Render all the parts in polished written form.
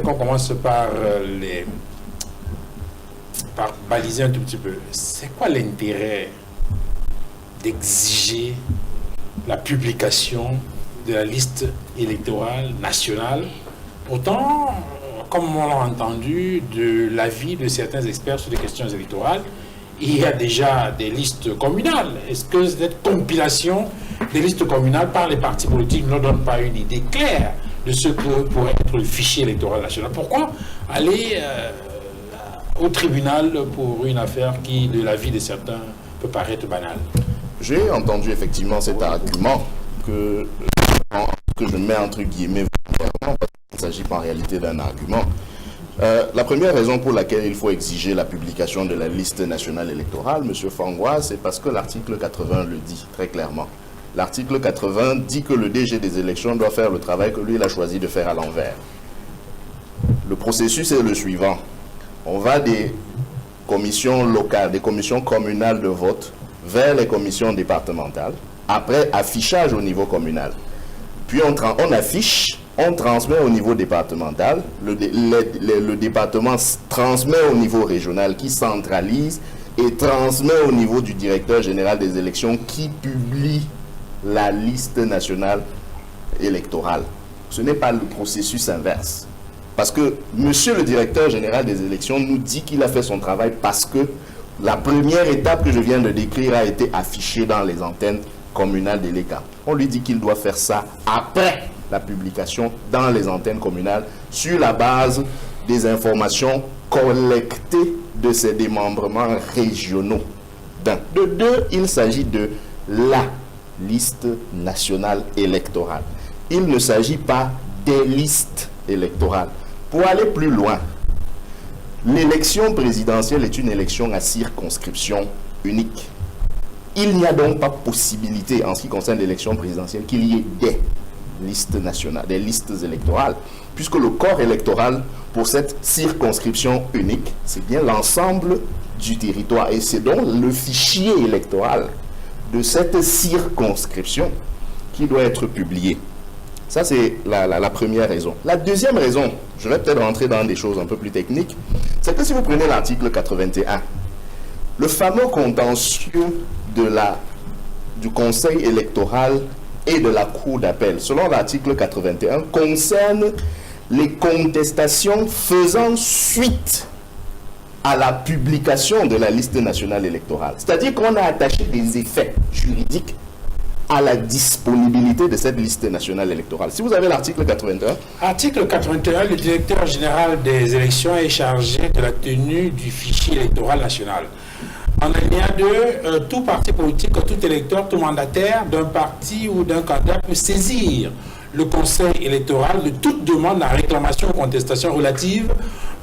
qu'on commence par par baliser un tout petit peu. C'est quoi l'intérêt d'exiger la publication de la liste électorale nationale? Pourtant, comme on l'a entendu de l'avis de certains experts sur les questions électorales, il y a déjà des listes communales. Est-ce que cette compilation des listes communales par les partis politiques ne donne pas une idée claire de ce que pourrait être le fichier électoral national? Pourquoi aller au tribunal pour une affaire qui, de l'avis de certains, peut paraître banale? J'ai entendu effectivement cet argument que je mets entre guillemets volontairement, parce qu'il ne s'agit pas en réalité d'un argument. La première raison pour laquelle il faut exiger la publication de la liste nationale électorale, M. Fangwa, c'est parce que l'article 80 le dit très clairement. L'article 80 dit que le DG des élections doit faire le travail que lui il a choisi de faire à l'envers. Le processus est le suivant. On va des commissions locales, des commissions communales de vote vers les commissions départementales. Après, affichage au niveau communal. Puis on affiche, on transmet au niveau départemental. Le département transmet au niveau régional qui centralise et transmet au niveau du directeur général des élections qui publie la liste nationale électorale. Ce n'est pas le processus inverse. Parce que monsieur le directeur général des élections nous dit qu'il a fait son travail parce que la première étape que je viens de décrire a été affichée dans les antennes communales de l'ECA. On lui dit qu'il doit faire ça après la publication dans les antennes communales sur la base des informations collectées de ces démembrements régionaux. De deux, il s'agit de la liste nationale électorale. Il ne s'agit pas des listes électorales. Pour aller plus loin, l'élection présidentielle est une élection à circonscription unique. Il n'y a donc pas possibilité, en ce qui concerne l'élection présidentielle, qu'il y ait des listes nationales, des listes électorales, puisque le corps électoral pour cette circonscription unique, c'est bien l'ensemble du territoire. Et c'est donc le fichier électoral de cette circonscription qui doit être publié. Ça, c'est la première raison. La deuxième raison, je vais peut-être rentrer dans des choses un peu plus techniques, c'est que si vous prenez l'article 81, le fameux contentieux du Conseil électoral et de la Cour d'appel, selon l'article 81, concerne les contestations faisant suite à la publication de la liste nationale électorale. C'est-à-dire qu'on a attaché des effets juridiques à la disponibilité de cette liste nationale électorale. Si vous avez l'article 81... Article 81, le directeur général des élections est chargé de la tenue du fichier électoral national. En alinéa 2, tout parti politique, tout électeur, tout mandataire d'un parti ou d'un candidat peut saisir le conseil électoral de toute demande à réclamation ou contestation relative,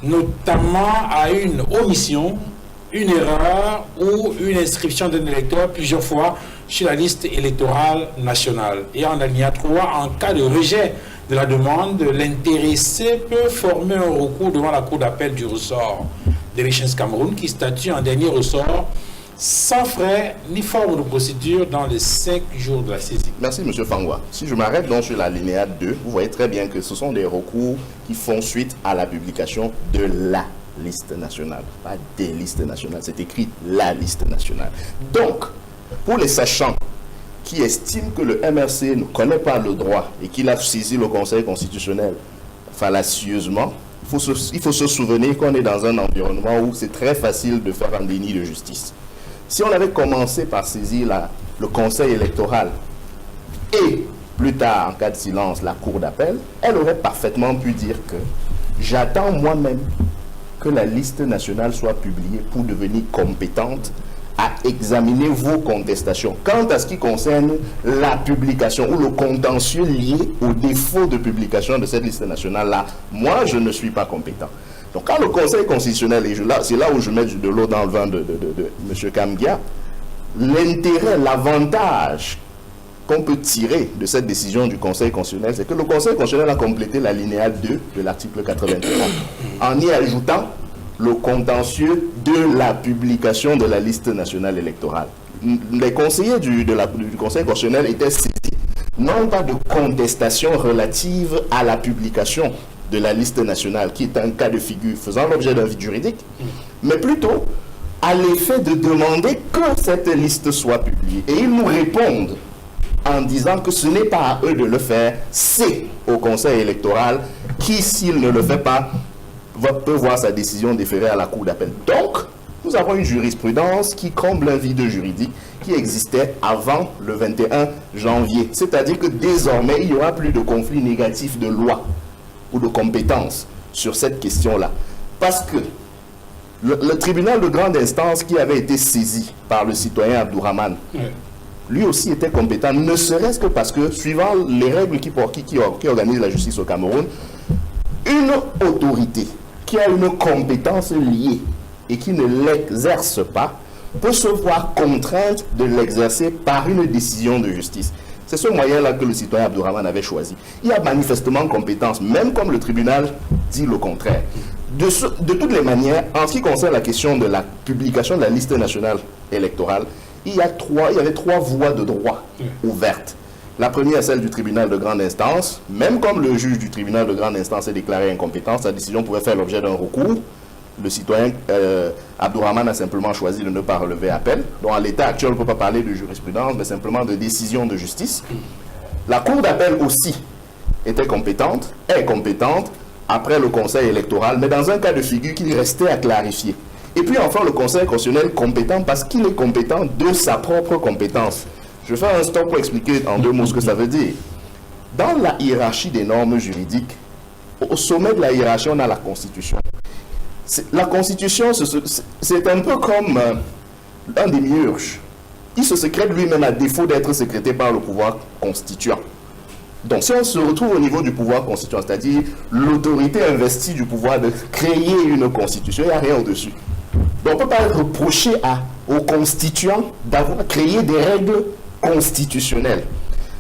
notamment à une omission, une erreur ou une inscription d'un électeur plusieurs fois sur la liste électorale nationale. Et en alinéa 3, en cas de rejet de la demande, l'intéressé peut former un recours devant la Cour d'appel du ressort d'Elections Cameroun qui statue en dernier ressort sans frais ni forme de procédure dans les 5 jours de la saisie. Merci M. Fangwa. Si je m'arrête donc sur l'alinéa 2, vous voyez très bien que ce sont des recours qui font suite à la publication de la liste nationale, pas des listes nationales, c'est écrit la liste nationale. Donc, pour les sachants qui estiment que le MRC ne connaît pas le droit et qu'il a saisi le Conseil constitutionnel fallacieusement, il faut se souvenir qu'on est dans un environnement où c'est très facile de faire un déni de justice. Si on avait commencé par saisir le Conseil électoral et plus tard, en cas de silence, la Cour d'appel, elle aurait parfaitement pu dire que j'attends moi-même que la liste nationale soit publiée pour devenir compétente à examiner vos contestations. Quant à ce qui concerne la publication ou le contentieux lié au défaut de publication de cette liste nationale-là, moi, je ne suis pas compétent. Donc, quand le Conseil constitutionnel, et c'est là où je mets de l'eau dans le vin de M. Kamgia, l'intérêt, l'avantage qu'on peut tirer de cette décision du Conseil constitutionnel, c'est que le Conseil constitutionnel a complété l'alinéa 2 de l'article 81 en y ajoutant le contentieux de la publication de la liste nationale électorale. Les conseillers du Conseil constitutionnel étaient saisis, non pas de contestation relative à la publication de la liste nationale, qui est un cas de figure faisant l'objet d'un vide juridique, mais plutôt à l'effet de demander que cette liste soit publiée. Et ils nous répondent en disant que ce n'est pas à eux de le faire, c'est au Conseil électoral qui, s'il ne le fait pas, peut voir sa décision déférée à la Cour d'appel. Donc, nous avons une jurisprudence qui comble un vide juridique qui existait avant le 21 janvier. C'est-à-dire que désormais, il n'y aura plus de conflit négatif de loi ou de compétences sur cette question-là. Parce que le tribunal de grande instance qui avait été saisi par le citoyen Abdourahmane, lui aussi était compétent, ne serait-ce que parce que, suivant les règles qui organisent la justice au Cameroun, une autorité qui a une compétence liée et qui ne l'exerce pas, peut se voir contrainte de l'exercer par une décision de justice. C'est ce moyen-là que le citoyen Abdourahmane avait choisi. Il a manifestement compétence, même comme le tribunal dit le contraire. De toutes les manières, en ce qui concerne la question de la publication de la liste nationale électorale, il y avait trois voies de droit ouvertes. La première, celle du tribunal de grande instance. Même comme le juge du tribunal de grande instance est déclaré incompétent, sa décision pouvait faire l'objet d'un recours. Le citoyen Abdourahmane a simplement choisi de ne pas relever appel. Donc, à l'état actuel, on ne peut pas parler de jurisprudence, mais simplement de décision de justice. La Cour d'appel aussi est compétente, après le Conseil électoral, mais dans un cas de figure qu'il restait à clarifier. Et puis enfin, le Conseil constitutionnel compétent parce qu'il est compétent de sa propre compétence. Je vais faire un stop pour expliquer en deux mots ce que ça veut dire. Dans la hiérarchie des normes juridiques, au sommet de la hiérarchie, on a la Constitution. La Constitution, c'est un peu comme un démiurge. Il se sécrète lui-même à défaut d'être sécrété par le pouvoir constituant. Donc, si on se retrouve au niveau du pouvoir constituant, c'est-à-dire l'autorité investie du pouvoir de créer une constitution, il n'y a rien au-dessus. Donc, on ne peut pas reprocher aux constituants d'avoir créé des règles constitutionnelles.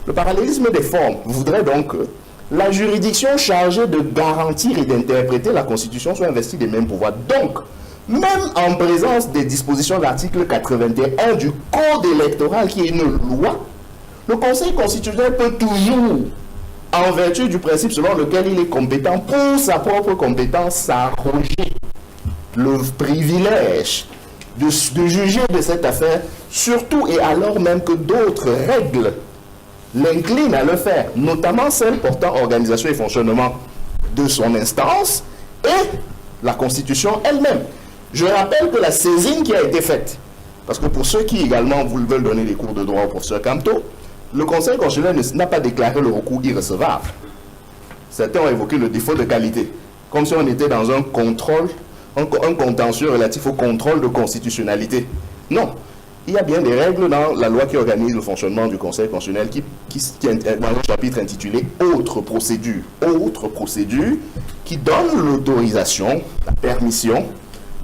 Le parallélisme des formes voudrait donc que la juridiction chargée de garantir et d'interpréter la Constitution soit investie des mêmes pouvoirs. Donc, même en présence des dispositions de l'article 81 du Code électoral, qui est une loi, le Conseil constitutionnel peut toujours, en vertu du principe selon lequel il est compétent, pour sa propre compétence, s'arroger le privilège de juger de cette affaire, surtout et alors même que d'autres règles l'inclinent à le faire, notamment celles portant organisation et fonctionnement de son instance et la Constitution elle-même. Je rappelle que la saisine qui a été faite, parce que pour ceux qui également veulent donner des cours de droit au professeur Camto, le Conseil constitutionnel n'a pas déclaré le recours irrecevable. Certains ont évoqué le défaut de qualité, comme si on était dans un contrôle, un contentieux relatif au contrôle de constitutionnalité. Non. Il y a bien des règles dans la loi qui organise le fonctionnement du Conseil constitutionnel qui est dans un chapitre intitulé « Autres procédures ». Autres procédures qui donne l'autorisation, la permission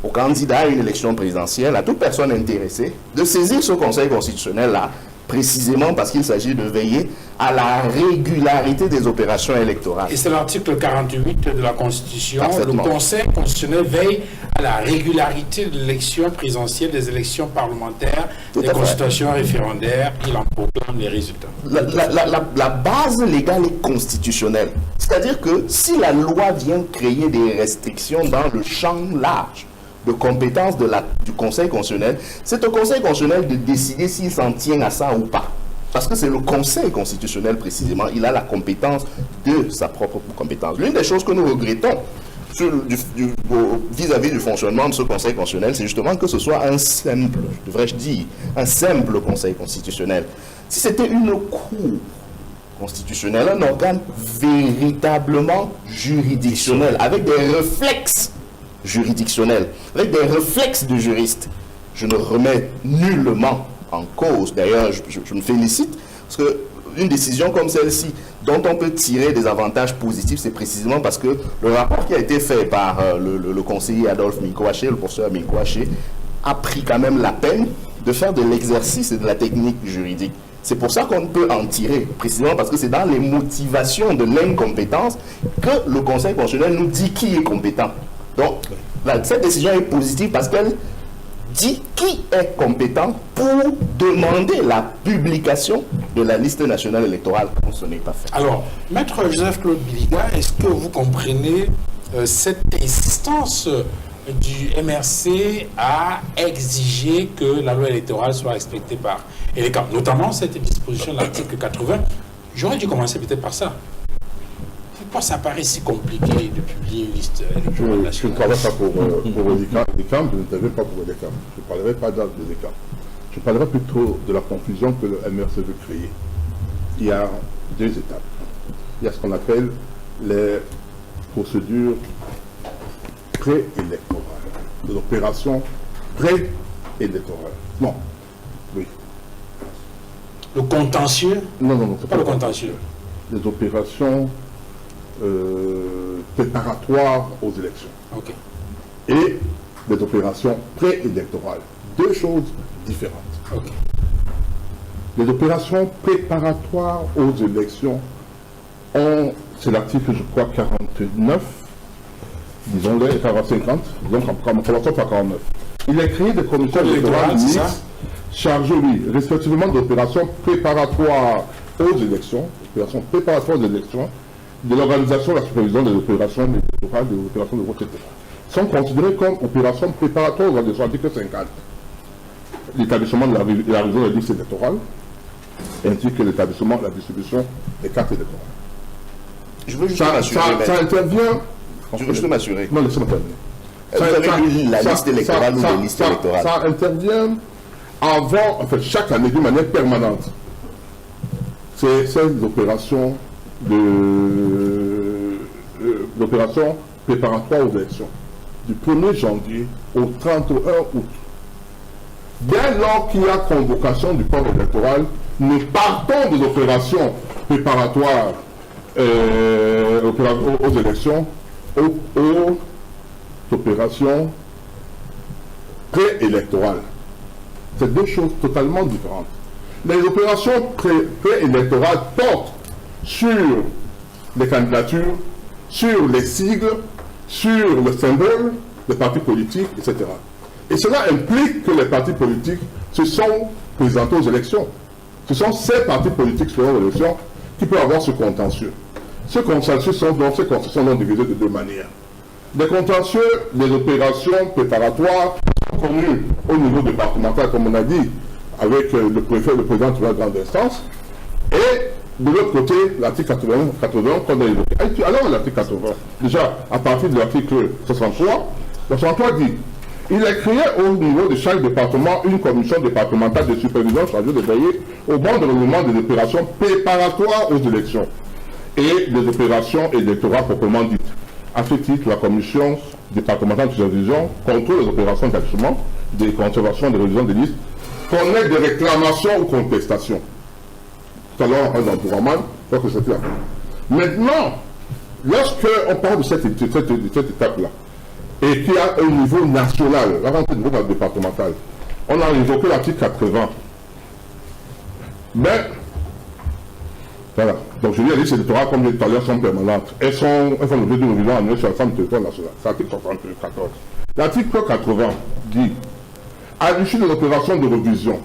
aux candidats à une élection présidentielle, à toute personne intéressée, de saisir ce Conseil constitutionnel-là, précisément parce qu'il s'agit de veiller à la régularité des opérations électorales. Et c'est l'article 48 de la Constitution. Le Conseil constitutionnel veille à la régularité de l'élection présidentielle, des élections parlementaires, des consultations référendaires. Il en proclame les résultats. La base légale est constitutionnelle. C'est-à-dire que si la loi vient créer des restrictions dans le champ large de compétences du Conseil constitutionnel, c'est au Conseil constitutionnel de décider s'il s'en tient à ça ou pas. Parce que c'est le Conseil constitutionnel précisément, il a la compétence de sa propre compétence. L'une des choses que nous regrettons vis-à-vis du fonctionnement de ce Conseil constitutionnel, c'est justement que ce soit un simple, devrais-je dire, un simple Conseil constitutionnel. Si c'était une cour constitutionnelle, un organe véritablement juridictionnel, avec des réflexes juridictionnels, avec des réflexes de juriste, je ne remets nullement en cause. D'ailleurs, je me félicite parce qu'une décision comme celle-ci, dont on peut tirer des avantages positifs, c'est précisément parce que le rapport qui a été fait par le conseiller Adolphe Minkoaché, le professeur Minkoaché, a pris quand même la peine de faire de l'exercice et de la technique juridique. C'est pour ça qu'on peut en tirer, précisément parce que c'est dans les motivations de l'incompétence que le Conseil constitutionnel nous dit qui est compétent. Donc, cette décision est positive parce qu'elle dit qui est compétent pour demander la publication de la liste nationale électorale quand ce n'est pas fait. Alors, Maître Joseph-Claude Biliga, est-ce que vous comprenez cette insistance du MRC à exiger que la loi électorale soit respectée par les camps, notamment cette disposition de l'article 80? J'aurais dû commencer peut-être par ça. Pourquoi ça paraît si compliqué de publier une liste électorale nationale? Je ne travaille pas pour les camps, je n'interviens pas pour les camps. Je ne parlerai pas d'âge des camps. Je parlerai plutôt de la confusion que le MRC veut créer. Il y a deux étapes. Il y a ce qu'on appelle les procédures préélectorales, de l'opération préélectorale. Non, oui. Le contentieux? Non, c'est pas le contentieux. Les opérations préparatoires aux élections. Ok. Et des opérations préélectorales. Deux choses différentes. Ok. Les opérations préparatoires aux élections c'est l'article, je crois, 49, disons-le, 50, disons comme commençons par 49. Il est créé des commissions électorales mixtes chargées, oui, respectivement d'opérations préparatoires aux élections, de l'organisation et la supervision des opérations électorales, des opérations de vote, etc. Sont considérées comme opérations préparatoires aux élections, article 50. L'établissement de la révision des listes électorales, ainsi que l'établissement de la distribution des cartes électorales. Je veux juste m'assurer. Ça intervient. Je veux juste m'assurer. Non, laissez-moi terminer. Vous avez lu la liste électorale ou les listes électorales? Ça intervient avant, en fait, chaque année d'une manière permanente. C'est ces opérations l'opération préparatoire aux élections, du 1er janvier au 31 août. Dès lors qu'il y a convocation du corps électoral, nous partons des opérations préparatoires aux élections, aux opérations préélectorales. C'est deux choses totalement différentes. Les opérations préélectorales portent sur les candidatures, sur les sigles, sur le symbole des partis politiques, etc. Et cela implique que les partis politiques se sont présentés aux élections. Ce sont ces partis politiques selon les élections qui peuvent avoir ce contentieux. Ces contentieux sont donc divisés de deux manières. Les contentieux, les opérations préparatoires sont connues au niveau départemental, comme on a dit, avec le préfet, le président de la grande instance, et de l'autre côté, l'article 80 qu'on a évoqué. Alors l'article 80, déjà à partir de l'article 63, le 63 dit: il est créé au niveau de chaque département une commission départementale de supervision chargée de veiller au bon déroulement des opérations préparatoires aux élections et des opérations électorales proprement dites. À ce titre, la commission départementale de supervision contrôle les opérations d'ajustement, des conservations, de révision des listes, connaît des réclamations ou contestations. Tout à l'heure, un entourement, je crois que c'était la fin. Maintenant, lorsqu'on parle de cette étape-là, et qu'il y a un niveau national, avant le niveau départemental, on a évoqué l'article 80. Mais, voilà. Donc je dis, les listes électorales, comme je disais tout à l'heure, sont permanentes. Elles font l'objet d'une révision annuelle sur l'ensemble du territoire national. C'est l'article 74. L'article 80 dit: à l'issue de l'opération de révision,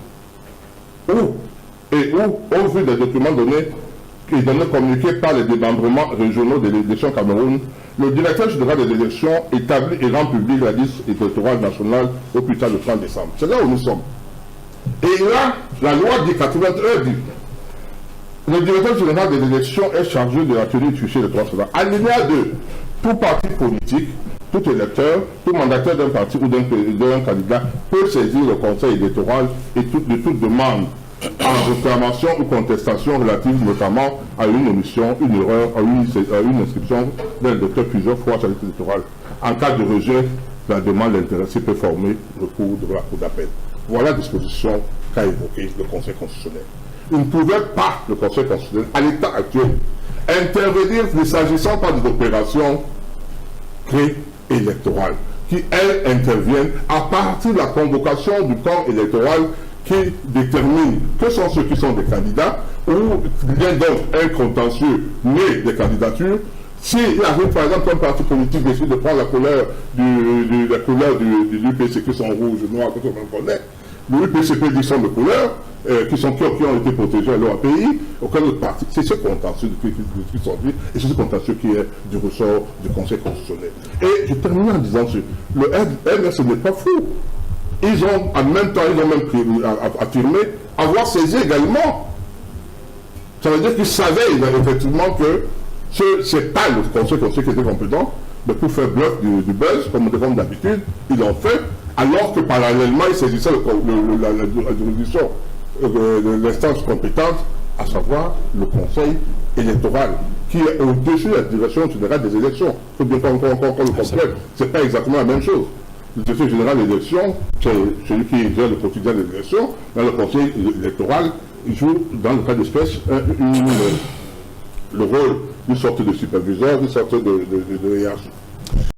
au vu des documents donnés communiqués par les démembrements régionaux de l'élection Cameroun, le directeur général des élections établit et rend public la liste électorale nationale au plus tard le 30 décembre. C'est là où nous sommes. Et là, la loi dit 81 dit: le directeur général des élections est chargé de la tenue du fichier électoral national. Alinéa 2, tout parti politique, tout électeur, tout mandataire d'un parti ou d'un candidat peut saisir le conseil électoral et de toute demande en réclamation ou contestation relative notamment à une omission, une erreur, à une inscription d'un docteur plusieurs fois sur la liste électorale. En cas de rejet, la demande intéressée peut former recours devant la cour d'appel. Voilà la disposition qu'a évoquée le Conseil constitutionnel. Il ne pouvait pas, le Conseil constitutionnel, à l'état actuel, intervenir ne s'agissant pas des opérations préélectorales, qui, elles, interviennent à partir de la convocation du corps électoral qui détermine que sont ceux qui sont des candidats, ou il y a donc un contentieux né des candidatures. s'il arrive par exemple un parti politique décide de prendre la couleur du UPC qui sont rouge, noir, que tout le monde connaît, le UPCP dit sont de couleur, qui ont été protégés à leur pays, aucun autre parti. C'est ce contentieux qui sont dit, et c'est ce contentieux qui est du ressort du Conseil constitutionnel. Et je termine en disant que le RDS n'est pas fou. Ils ont, en même temps, ils ont même affirmé avoir saisi également. Ça veut dire qu'ils savaient effectivement que ce n'est pas le Conseil qui était compétent, mais pour faire bluff du buzz, comme d'habitude, ils l'ont fait, alors que parallèlement, ils saisissaient la juridiction de l'instance compétente, à savoir le Conseil électoral, qui est au-dessus de la direction générale des élections. Il faut bien qu'on le comprenne. Ce n'est pas exactement la même chose. Le directeur général des élections, c'est celui qui gère le quotidien des élections. Dans le Conseil électoral, il joue, dans le cas d'espèce, le rôle d'une sorte de superviseur, d'une sorte de hiérarchie.